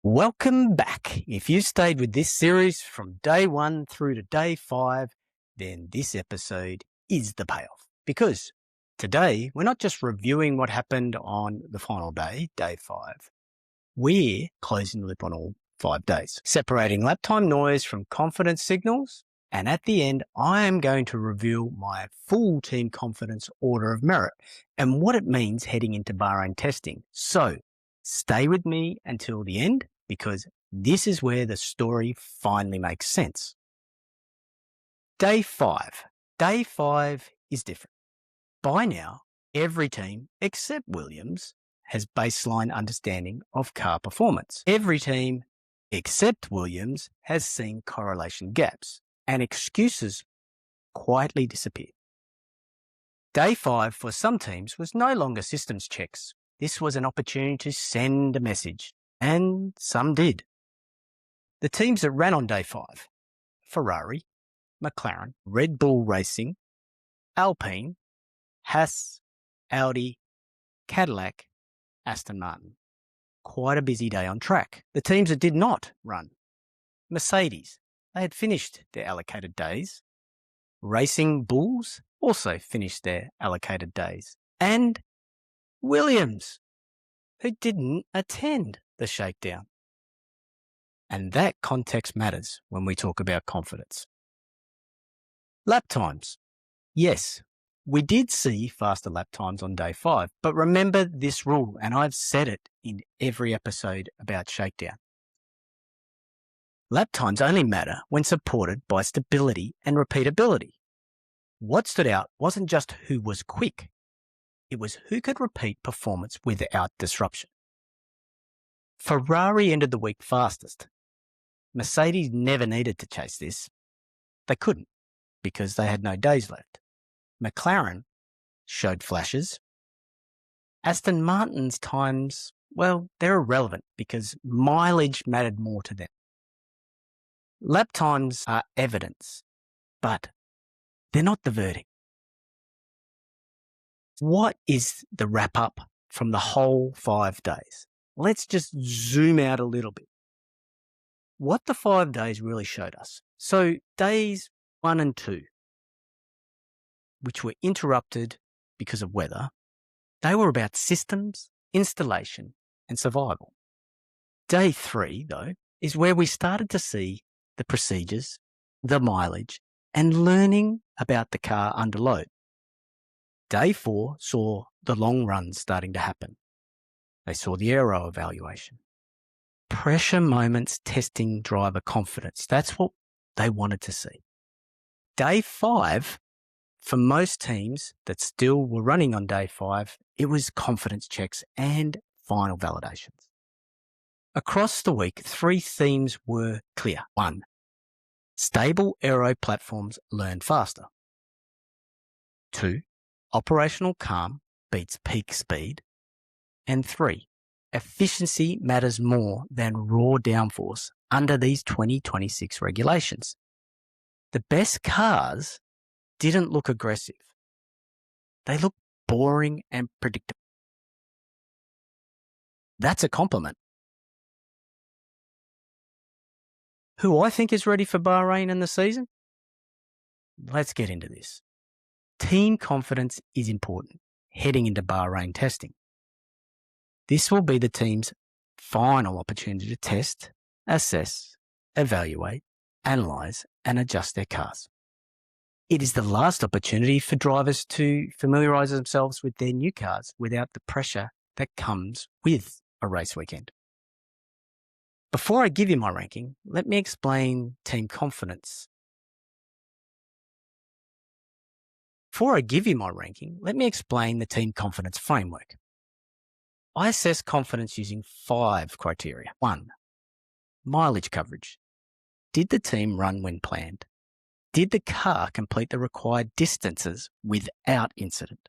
Welcome back. If you stayed with this series from day 1 through to day 5, then this episode is the payoff. Because today, we're not just reviewing what happened on the final day, day 5. We're closing the loop on all 5 days, separating lap time noise from confidence signals. And at the end, I am going to reveal my full team confidence order of merit and what it means heading into Bahrain testing. So stay with me until the end, because this is where the story finally makes sense. Day 5. Day 5 is different. By now, every team except Williams has baseline understanding of car performance. Every team except Williams has seen correlation gaps, and excuses quietly disappeared. Day 5 for some teams was no longer systems checks. This was an opportunity to send a message, and some did. The teams that ran on day 5, Ferrari, McLaren, Red Bull Racing, Alpine, Haas, Audi, Cadillac, Aston Martin. Quite a busy day on track. The teams that did not run, Mercedes, they had finished their allocated days. Racing Bulls also finished their allocated days. And Williams, who didn't attend the shakedown. And that context matters when we talk about confidence. Lap times. Yes, we did see faster lap times on day 5, but remember this rule, and I've said it in every episode about shakedown. Lap times only matter when supported by stability and repeatability. What stood out wasn't just who was quick, it was who could repeat performance without disruption. Ferrari ended the week fastest. Mercedes never needed to chase this. They couldn't, because they had no days left. McLaren showed flashes. Aston Martin's times, well, they're irrelevant because mileage mattered more to them. Lap times are evidence, but they're not the verdict. What is the wrap-up from the whole 5 days? Let's just zoom out a little bit. What the 5 days really showed us. So days 1 and 2, which were interrupted because of weather, they were about systems, installation, and survival. Day 3, though, is where we started to see the procedures, the mileage, and learning about the car under load. Day 4 saw the long runs starting to happen. They saw the aero evaluation. Pressure moments testing driver confidence. That's what they wanted to see. Day 5, for most teams that still were running on day 5, it was confidence checks and final validations. Across the week, 3 themes were clear. 1, stable aero platforms learn faster. 2, operational calm beats peak speed. And 3, efficiency matters more than raw downforce under these 2026 regulations. The best cars didn't look aggressive. They looked boring and predictable. That's a compliment. Who I think is ready for Bahrain in the season? Let's get into this. Team confidence is important heading into Bahrain testing. This will be the team's final opportunity to test, assess, evaluate, analyse and adjust their cars. It is the last opportunity for drivers to familiarise themselves with their new cars without the pressure that comes with a race weekend. Before I give you my ranking, let me explain team confidence. Before I give you my ranking, let me explain the team confidence framework. I assess confidence using 5 criteria. 1, mileage coverage. Did the team run when planned? Did the car complete the required distances without incident?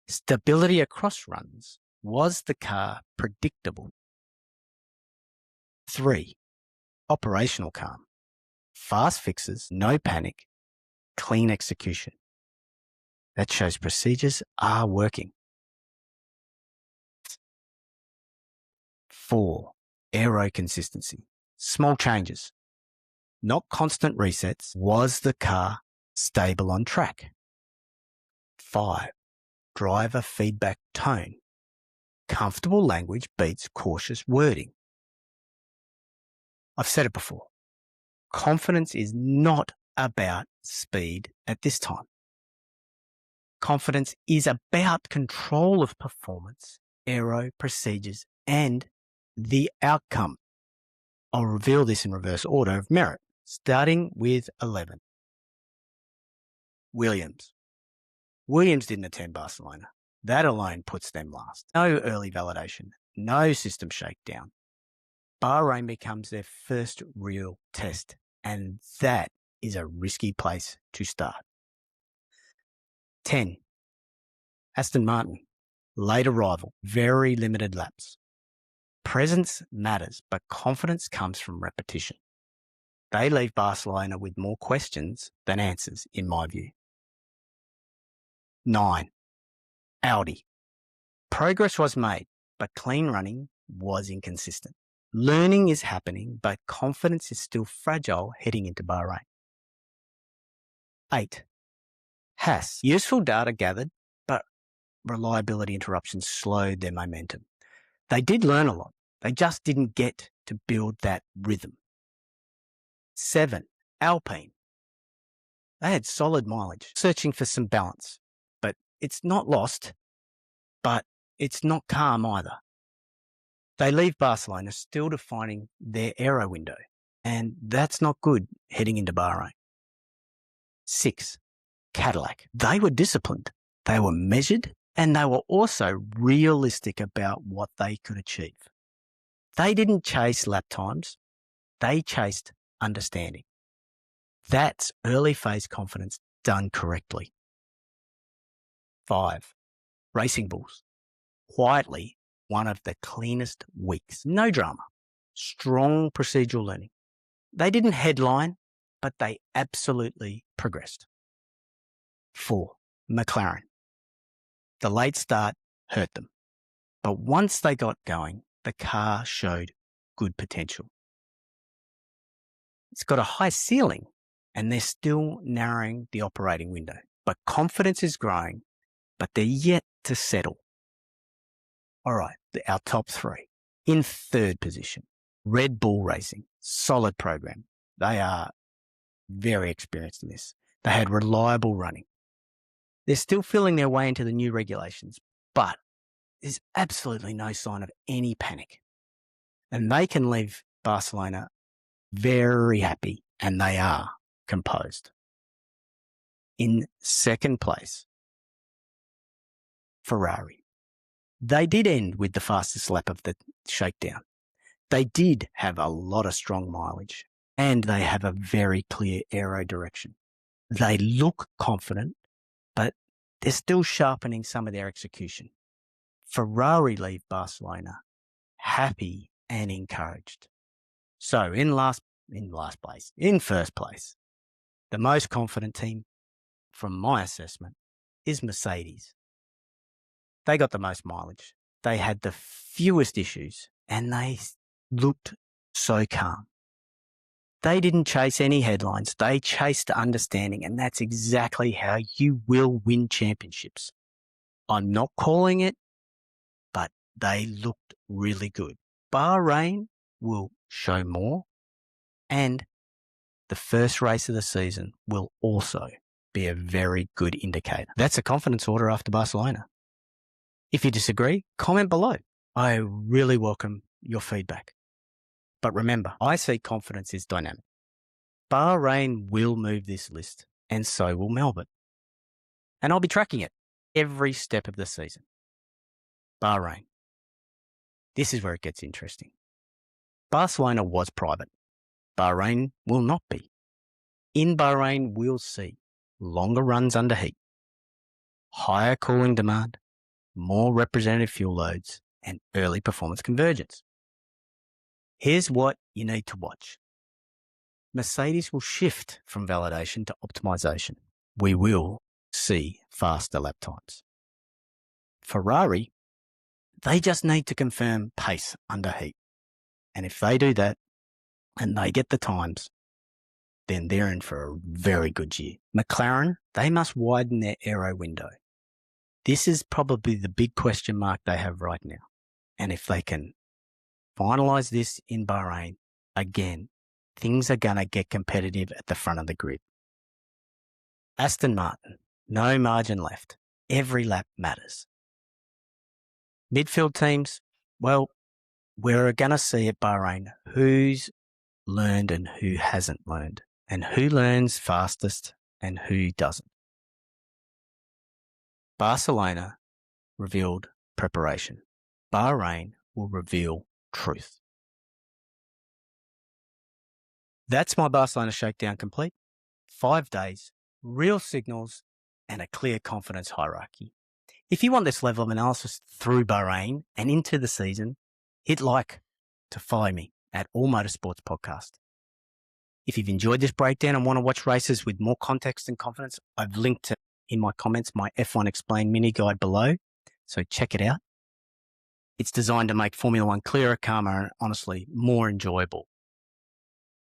Stability across runs. Was the car predictable? 3, operational calm. Fast fixes, no panic, clean execution. That shows procedures are working. 4, aero consistency. Small changes, not constant resets. Was the car stable on track? 5. Driver feedback tone. Comfortable language beats cautious wording. I've said it before. Confidence is not about speed at this time. Confidence is about control of performance, aero procedures, and the outcome. I'll reveal this in reverse order of merit, starting with 11. Williams. Williams didn't attend Barcelona. That alone puts them last. No early validation, no system shakedown. Bahrain becomes their first real test, and that is a risky place to start. 10. Aston Martin. Late arrival, very limited laps. Presence matters, but confidence comes from repetition. They leave Barcelona with more questions than answers, in my view. 9. Audi. Progress was made, but clean running was inconsistent. Learning is happening, but confidence is still fragile heading into Bahrain. 8. Haas. Useful data gathered, but reliability interruptions slowed their momentum. They did learn a lot. They just didn't get to build that rhythm. 7. Alpine. They had solid mileage, searching for some balance, but it's not lost, but it's not calm either. They leave Barcelona still defining their aero window, and that's not good heading into Bahrain. 6. Cadillac. They were disciplined, they were measured, and they were also realistic about what they could achieve. They didn't chase lap times, they chased understanding. That's early phase confidence done correctly. 5. Racing Bulls. Quietly, one of the cleanest weeks. No drama. Strong procedural learning. They didn't headline, but they absolutely progressed. 4. McLaren. The late start hurt them, but once they got going, the car showed good potential. It's got a high ceiling, and they're still narrowing the operating window, but confidence is growing, but they're yet to settle. All right, our top 3. In third position, Red Bull Racing. Solid program. They are very experienced in this. They had reliable running. They're still feeling their way into the new regulations, but there's absolutely no sign of any panic. And they can leave Barcelona very happy, and they are composed. In second place, Ferrari. They did end with the fastest lap of the shakedown. They did have a lot of strong mileage, and they have a very clear aero direction. They look confident, but they're still sharpening some of their execution. Ferrari leave Barcelona happy and encouraged. So in first place, the most confident team, from my assessment, is Mercedes. They got the most mileage. They had the fewest issues, and they looked so calm. They didn't chase any headlines. They chased understanding, and that's exactly how you will win championships. I'm not calling it, but they looked really good. Bahrain will show more, and the first race of the season will also be a very good indicator. That's a confidence order after Barcelona. If you disagree, comment below. I really welcome your feedback. But remember, I see confidence is dynamic. Bahrain will move this list, and so will Melbourne. And I'll be tracking it every step of the season. Bahrain. This is where it gets interesting. Barcelona was private. Bahrain will not be. In Bahrain, we'll see longer runs under heat, higher cooling demand, more representative fuel loads, and early performance convergence. Here's what you need to watch. Mercedes will shift from validation to optimization. We will see faster lap times. Ferrari, they just need to confirm pace under heat. And if they do that and they get the times, then they're in for a very good year. McLaren, they must widen their aero window. This is probably the big question mark they have right now. And if they can finalise this in Bahrain, again, things are going to get competitive at the front of the grid. Aston Martin, no margin left. Every lap matters. Midfield teams, well, we're going to see at Bahrain who's learned and who hasn't learned, and who learns fastest and who doesn't. Barcelona revealed preparation. Bahrain will reveal truth. That's my Barcelona Shakedown complete. 5 days, real signals, and a clear confidence hierarchy. If you want this level of analysis through Bahrain and into the season, hit like to follow me at All Motorsports Podcast. If you've enjoyed this breakdown and want to watch races with more context and confidence, I've linked in my comments my F1 Explained mini guide below, so check it out. It's designed to make Formula One clearer, calmer, and honestly more enjoyable.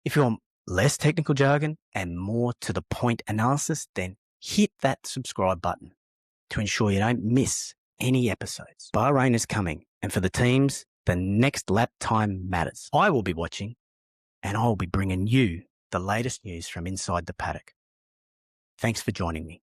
If you want less technical jargon and more to the point analysis, then hit that subscribe button to ensure you don't miss any episodes. Bahrain is coming, and for the teams, the next lap time matters. I will be watching, and I will be bringing you the latest news from inside the paddock. Thanks for joining me.